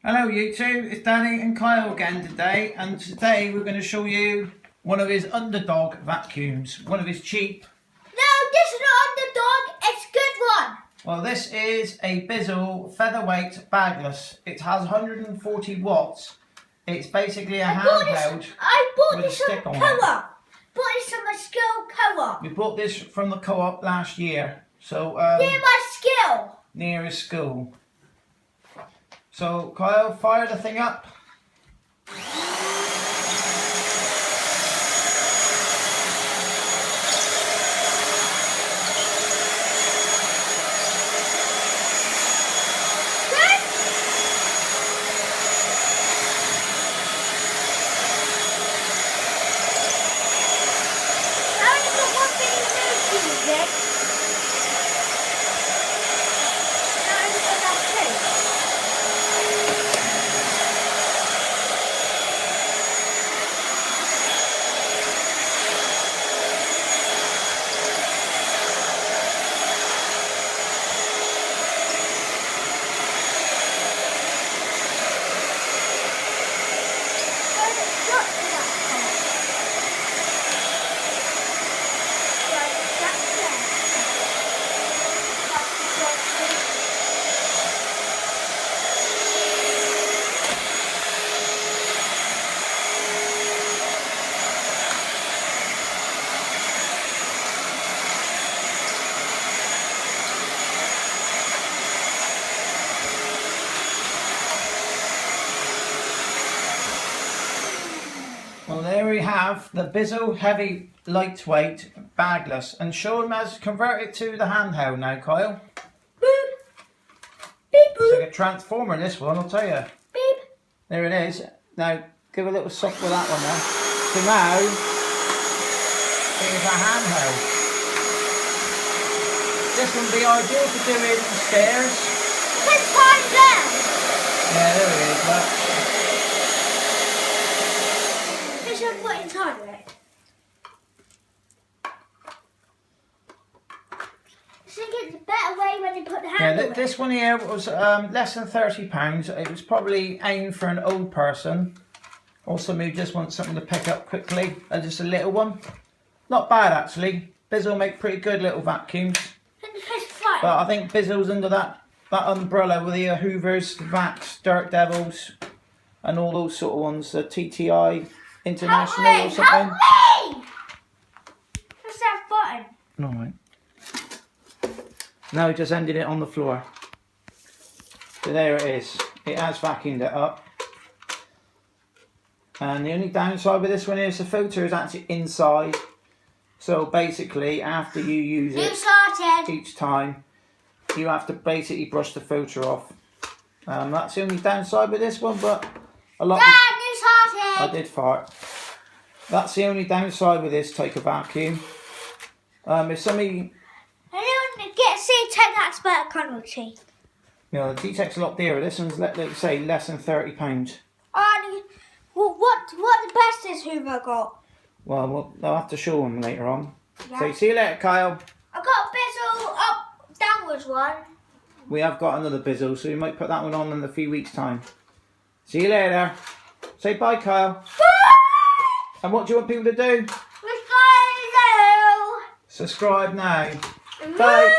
Hello YouTube, it's Danny and Kyle again today, and today we're going to show you one of his Underdog vacuums, one of his cheap. No, this is not Underdog, it's a good one. Well, this is a Bissell featherweight bagless. It has 140 watts. It's basically a handheld. I bought with this a stick from on a it. co-op. Bought this from a skill co-op. We bought this from the co-op last year, so Near my skill. near his school. So Kyle, fire the thing up. Well, there we have the Bissell heavy lightweight bagless, and show him as convert it to the handheld now, Kyle. Boop. Beep boop. It's like a transformer, this one, I'll tell you. Beep. There it is. Now give a little suck with that one there. So now it is a handheld. This would be ideal for doing stairs. 10 times down. Yeah, there it is. Look. This is what inside of it. I think it's a better way when you put the handle in. This one here was less than £30. It was probably aimed for an old person or somebody who just wants something to pick up quickly. Just a little one. Not bad actually. Bissell make pretty good little vacuums. But I think Bissell's under that umbrella with the Hoovers, Vax, Dirt Devils and all those sort of ones. The TTI International or something. Help me! What's that button? Alright. Now he just ended it on the floor. So there it is. It has vacuumed it up. And the only downside with this one is the filter is actually inside. So basically after you use it each time, you have to basically brush the filter off. That's the only downside with this one, but a lot. I did fart. That's the only downside with this type of vacuum. If somebody Get C-Tech, that's better quality. You know, the T-Tech's a lot dearer. This one's, let's say, less than £30. Well, what the best is Hoover got? Well, I'll have to show them later on. Yeah. So, see you later, Kyle. I got a Bissell up, downwards one. We have got another Bissell, so we might put that one on in a few weeks' time. See you later. Say bye, Kyle. Bye! And what do you want people to do? Let's go. Subscribe now. Bye. Bye.